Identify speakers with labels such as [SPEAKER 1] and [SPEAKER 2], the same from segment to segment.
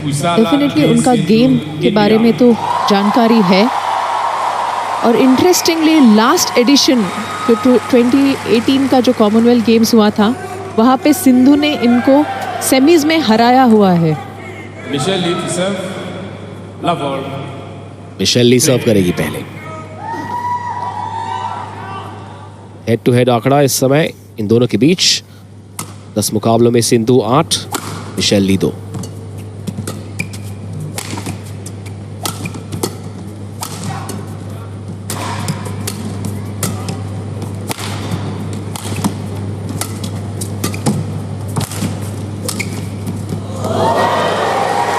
[SPEAKER 1] Definitely उनका game के बारे में तो जानकारी है। और इंटरेस्टिंगली लास्ट एडिशन जो 2018 का जो कॉमनवेल्थ गेम्स हुआ था, वहाँ पे सिंधु ने इनको सेमीज में हराया हुआ है।
[SPEAKER 2] मिशेल ली सर्व करेगी पहले। हेड टू हेड आंकड़ा इस समय इन दोनों के बीच 10 मुकाबलों में सिंधु 8, मिशेल ली 2।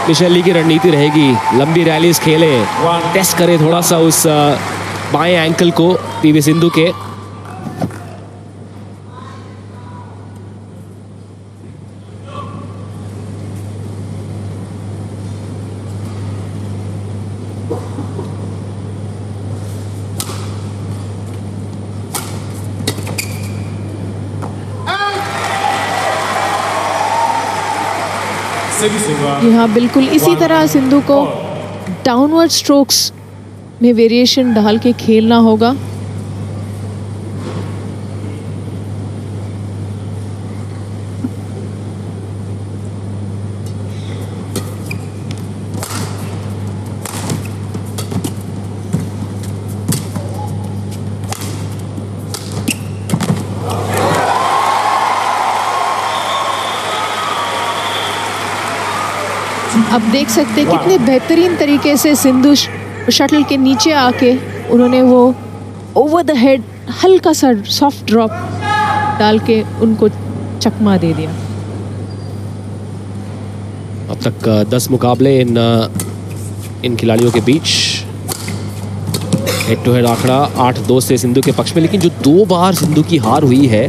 [SPEAKER 2] मिशेल ली की रणनीति रहेगी लंबी रैलीज खेले, टेस्ट करे थोड़ा सा उस बाएं एंकल को पीवी सिंधु के।
[SPEAKER 1] यहाँ बिल्कुल इसी तरह सिंधु को डाउनवर्ड स्ट्रोक्स में वेरिएशन डाल के खेलना होगा। अब देख सकते हैं कितने बेहतरीन तरीके से सिंधु शटल के नीचे आके उन्होंने वो ओवर द हेड हल्का सा सॉफ्ट ड्रॉप डाल के उनको चकमा दे दिया।
[SPEAKER 2] अब तक 10 मुकाबले इन खिलाड़ियों के बीच। हेड टू हेड आंकड़ा 8-2 से सिंधु के पक्ष में, लेकिन जो 2 बार सिंधु की हार हुई है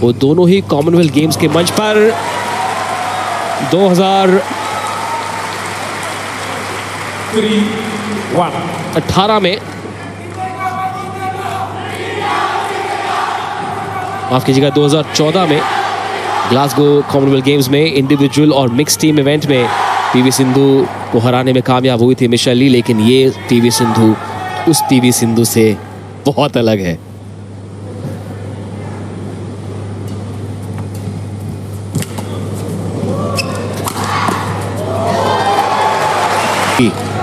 [SPEAKER 2] वो दोनों ही कॉमनवेल्थ गेम्स के मंच पर 2018 में, माफ कीजिएगा 2014 में ग्लासगो कॉमनवेल्थ गेम्स में इंडिविजुअल और मिक्स टीम इवेंट में पीवी सिंधु को हराने में कामयाब हुई थी मिशेल ली। लेकिन ये पीवी सिंधु उस पीवी सिंधु से बहुत अलग है।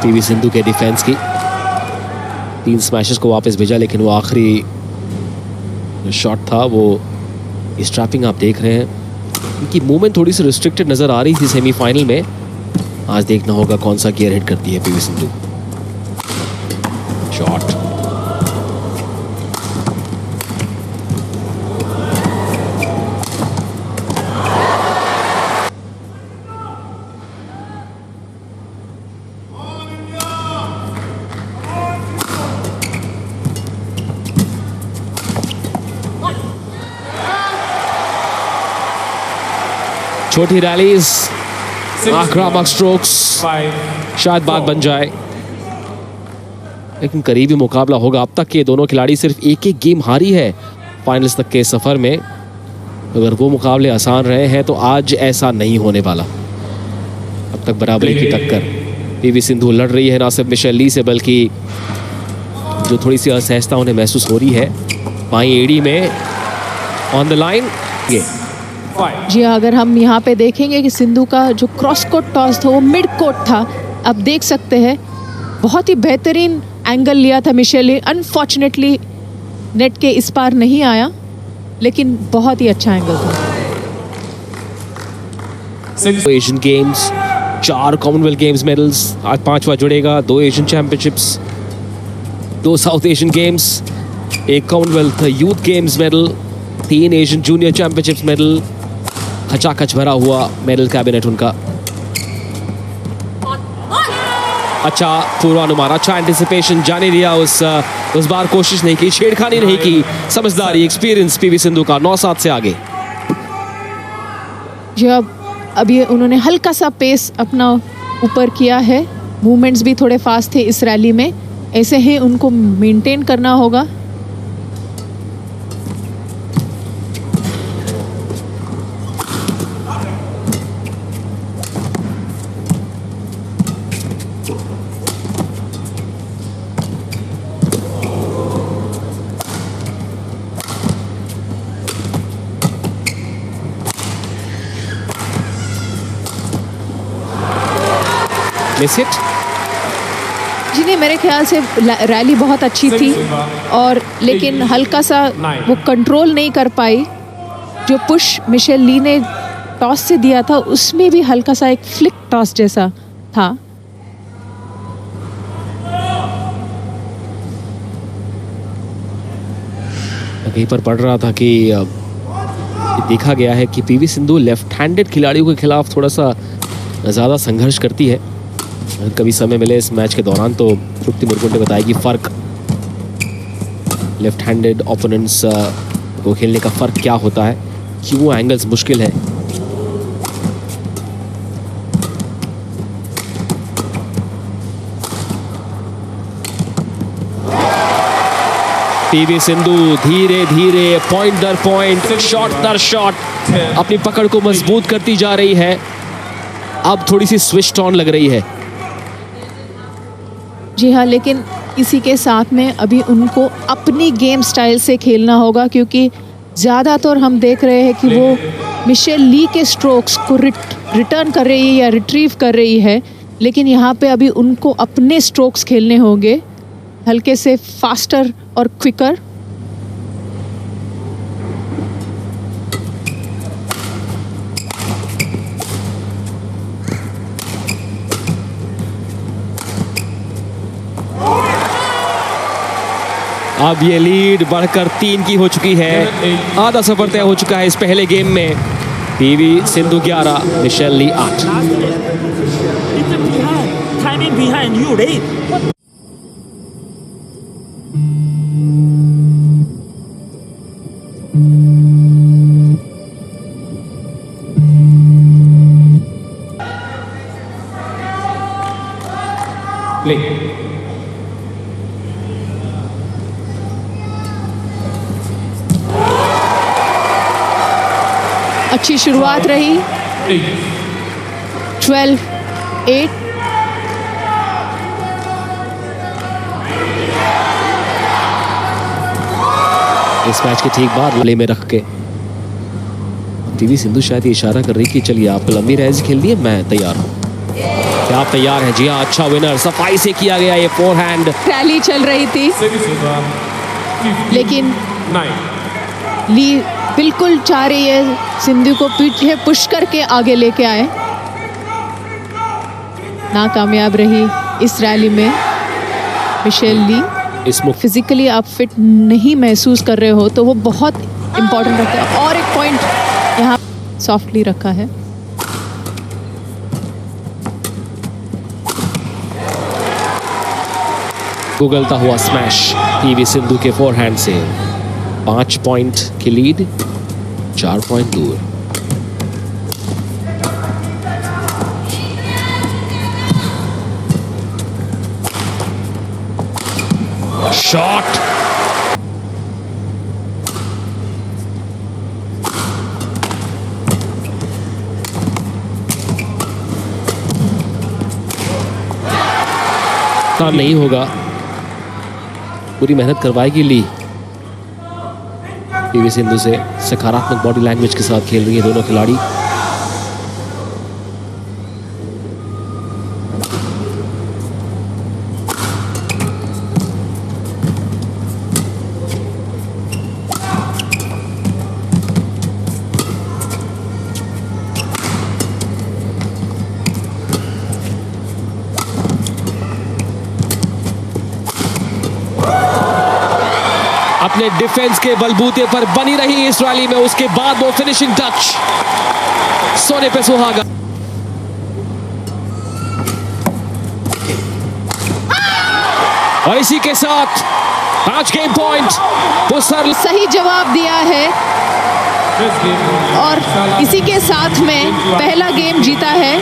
[SPEAKER 2] पीवी सिंधु के डिफेंस की 3 स्मैशेस को वापस भेजा, लेकिन वो आखिरी शॉट था वो स्ट्रैपिंग आप देख रहे हैं। इनकी मूवमेंट थोड़ी सी रिस्ट्रिक्टेड नजर आ रही थी सेमीफाइनल में। आज देखना होगा कौन सा गियर हिट करती है पीवी सिंधु। शॉट छोटी रैलीज, आक्रामक स्ट्रोक्स, शायद बात बन जाए, लेकिन करीबी मुकाबला होगा। अब तक के दोनों खिलाड़ी सिर्फ एक गेम हारी है फाइनल्स तक के सफर में। अगर वो मुकाबले आसान रहे हैं तो आज ऐसा नहीं होने वाला। अब तक बराबरी की टक्कर पीवी सिंधु लड़ रही है ना सिर्फ मिशेल ली से, बल्कि जो थोड़ी सी असहजता उन्हें महसूस हो रही है बाईं एड़ी में ऑन द लाइन।
[SPEAKER 1] जी अगर हम यहाँ पे देखेंगे कि सिंधु का जो क्रॉस कोर्ट टॉस था वो मिड कोर्ट था। अब देख सकते हैं बहुत ही बेहतरीन एंगल लिया था मिशेल ली। अनफॉर्चुनेटली नेट के इस पार नहीं आया, लेकिन बहुत ही अच्छा एंगल था।
[SPEAKER 2] Asian games, 4 Commonwealth games medals, आज 5वां जुड़ेगा। 2 Asian championships, 2 south Asian games, 1 Commonwealth youth games medal, 3 Asian junior championships medal. खचाखच भरा हुआ मेडल कैबिनेट उनका। अच्छा पूर्वानुमान, अच्छा एंटिसिपेशन, जाने दिया उस बार कोशिश नहीं की, छेड़खानी नहीं की। समझदारी, एक्सपीरियंस पीवी सिंधु का 9-7 से आगे।
[SPEAKER 1] जब अभी उन्होंने हल्का सा पेस अपना ऊपर किया है, मूवमेंट्स भी थोड़े फास्ट थे इस रैली में, ऐसे ही उनको मेंटेन करना होगा।
[SPEAKER 2] Miss hit.
[SPEAKER 1] जी नहीं, मेरे ख्याल से रैली बहुत अच्छी थी और लेकिन हल्का सा वो कंट्रोल नहीं कर पाई। जो पुश मिशेल ली ने टॉस से दिया था उसमें भी हल्का सा एक फ्लिक टॉस जैसा था।
[SPEAKER 2] कहीं पर पढ़ रहा था कि देखा गया है कि पीवी सिंधु लेफ्ट हैंडेड खिलाड़ियों के खिलाफ थोड़ा सा ज़्यादा संघर्ष करती है। कभी समय मिले इस मैच के दौरान तो तृप्ति मुर्मुन ने बताया कि फ़र्क लेफ्ट हैंडेड ओपोनेंट्स को खेलने का फ़र्क क्या होता है, क्यों एंगल्स मुश्किल है। पीवी सिंधु धीरे धीरे पॉइंट दर पॉइंट, शॉट दर शॉट अपनी पकड़ को मजबूत करती जा रही है। अब थोड़ी सी स्विच ऑन लग रही है।
[SPEAKER 1] जी हाँ, लेकिन इसी के साथ में अभी उनको अपनी गेम स्टाइल से खेलना होगा, क्योंकि ज़्यादातर हम देख रहे हैं कि वो मिशेल ली के स्ट्रोक्स को रिटर्न कर रही है या रिट्रीव कर रही है, लेकिन यहाँ पे अभी उनको अपने स्ट्रोक्स खेलने होंगे, हल्के से फास्टर और क्विकर।
[SPEAKER 2] अब ये लीड बढ़कर 3 की हो चुकी है। आधा सफर तय हो चुका है इस पहले गेम में। PV Sindhu 11, Michel Lee 8।
[SPEAKER 3] Timing behind you, right?
[SPEAKER 2] Play.
[SPEAKER 1] अच्छी शुरुआत रही। 12-8।
[SPEAKER 2] इस मैच के ठीक बाद ले में रख के पीवी सिंधु शायद ये इशारा कर रही कि चलिए आप लंबी रेस खेल दिए, मैं तैयार हूँ। क्या आप तैयार हैं? जी हाँ, अच्छा विनर सफाई से किया गया ये फोरहैंड।
[SPEAKER 1] रैली चल रही थी लेकिन ली बिल्कुल चाह रही है सिंधु को पीछे पुश करके आगे लेके आए। नाकामयाब रही इस रैली में मिशेल ली। फिजिकली आप फिट नहीं महसूस कर रहे हो तो वो बहुत इंपॉर्टेंट रखता है। और एक पॉइंट यहाँ सॉफ्टली रखा है।
[SPEAKER 2] गुगलता हुआ स्मैश पीवी सिंधु के फोरहैंड से 5 पॉइंट की लीड, 4 पॉइंट दूर। शॉट नहीं होगा, पूरी मेहनत करवाएगी ली। पीवी सिंधु से सकारात्मक बॉडी लैंग्वेज के साथ खेल रही है दोनों खिलाड़ी। अपने डिफेंस के बलबूते पर बनी रही इस रैली में, उसके बाद वो फिनिशिंग टच, सोने पे सुहागा। और इसी के साथ 5 गेम पॉइंट पुसर
[SPEAKER 1] सही जवाब दिया है और इसी के साथ में पहला गेम जीता है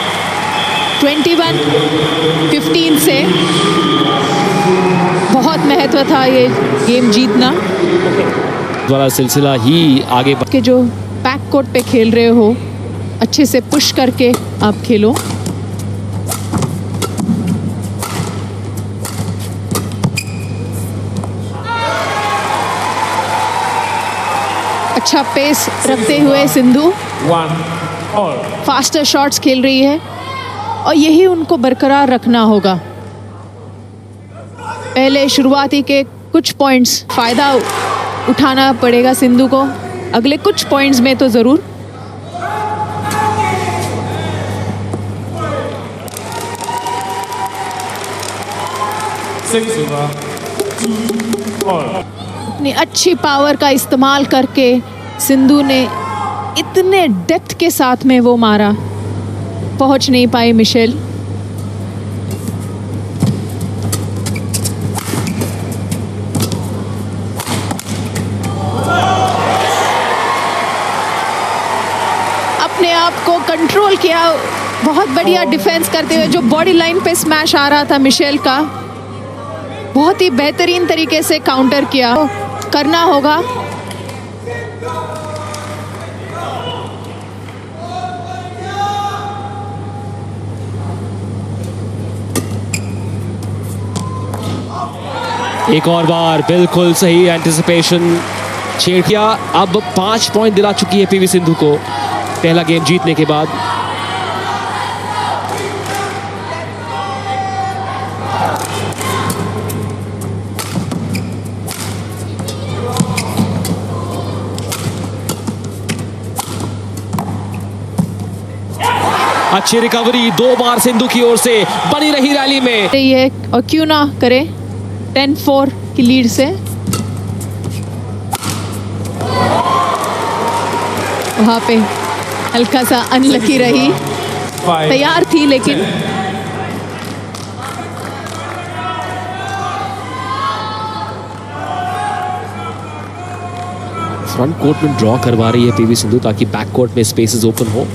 [SPEAKER 1] 21-15 से। बहुत महत्व था ये गेम जीतना।
[SPEAKER 2] वाला सिलसिला ही आगे
[SPEAKER 1] के जो बैक कोर्ट पे खेल रहे हो अच्छे से पुश करके आप खेलो। अच्छा पेस रखते हुए सिंधु फास्टर शॉट्स खेल रही है। और यही उनको बरकरार रखना होगा। पहले शुरुआती के कुछ पॉइंट्स फ़ायदा उठाना पड़ेगा सिंधु को, अगले कुछ पॉइंट्स में तो ज़रूर। अपनी अच्छी पावर का इस्तेमाल करके सिंधु ने इतने डेप्थ के साथ में वो मारा, पहुंच नहीं पाई मिशेल। अपने आप को कंट्रोल किया, बहुत बढ़िया डिफेंस करते हुए। जो बॉडी लाइन पे स्मैश आ रहा था मिशेल का, बहुत ही बेहतरीन तरीके से काउंटर किया। करना होगा।
[SPEAKER 2] एक और बार बिल्कुल सही एंटिसिपेशन छेड़ किया। अब 5 पॉइंट दिला चुकी है पीवी सिंधु को पहला गेम जीतने के बाद। अच्छी रिकवरी 2 बार सिंधु की ओर से बनी रही रैली में।
[SPEAKER 1] ये और क्यों ना करे 10-4 की लीड से। वहां पे हल्का सा अनलकी रही, तैयार थी लेकिन।
[SPEAKER 2] फ्रंट कोर्ट में ड्रॉ करवा रही है पीवी सिंधु ताकि बैक कोर्ट में स्पेसेस ओपन हो।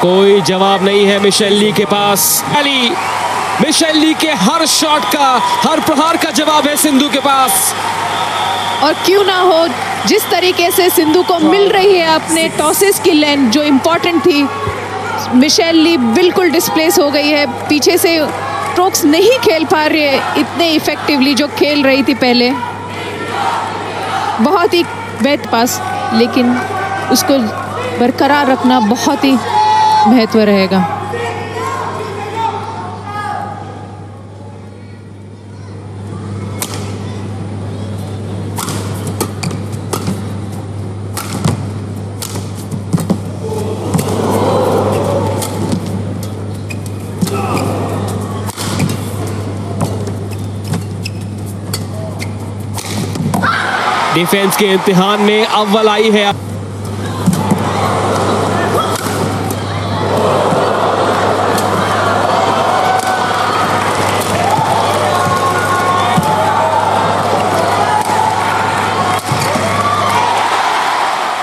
[SPEAKER 2] कोई जवाब नहीं है मिशेल ली के पास। मिशेल ली के हर शॉट का, हर प्रहार का जवाब है सिंधु के पास।
[SPEAKER 1] और क्यों ना हो, जिस तरीके से सिंधु को मिल रही है अपने टॉसेस की लेंथ जो इम्पोर्टेंट थी, मिशेल ली बिल्कुल डिस्प्लेस हो गई है। पीछे से स्ट्रोक्स नहीं खेल पा रही है इतने इफेक्टिवली जो खेल रही थी पहले। बहुत ही बेहतर पास, लेकिन उसको बरकरार रखना बहुत ही महत्व रहेगा।
[SPEAKER 2] डिफेंस के इम्तिहान में अव्वल आई है।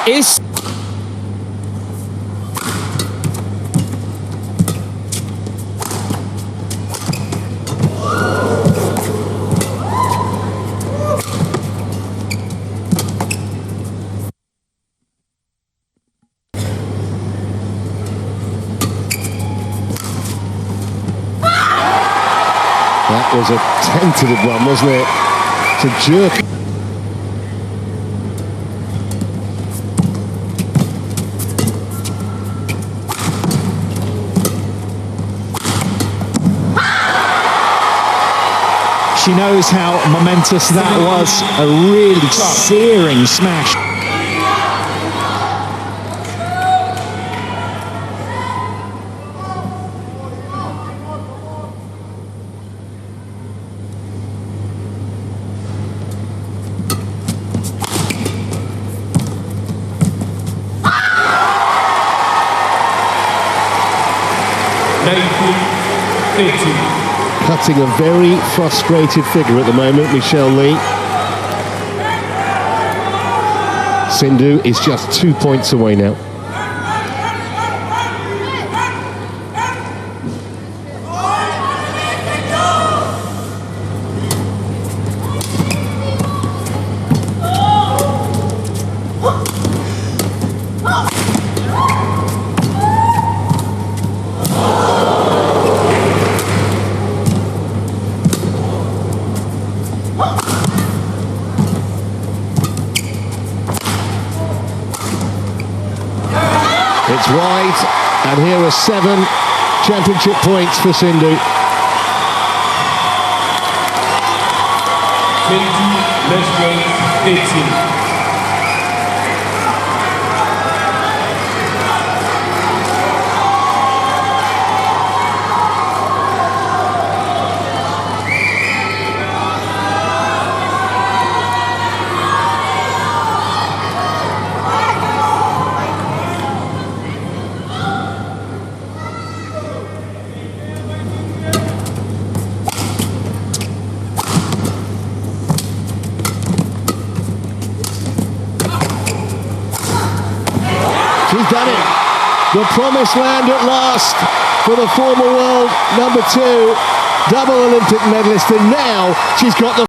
[SPEAKER 2] इस
[SPEAKER 4] That was a tentative one, wasn't it? To jerk.
[SPEAKER 5] She knows how momentous that was. A really searing smash.
[SPEAKER 4] Cutting a very frustrated figure at the moment, Michelle Lee. Sindhu is just 2 points away now. wide, and here are 7 championship points for Sindhu.
[SPEAKER 6] 18.
[SPEAKER 4] She's done it. The promised land at last for the former world number 2, double Olympic medalist, and now she's got the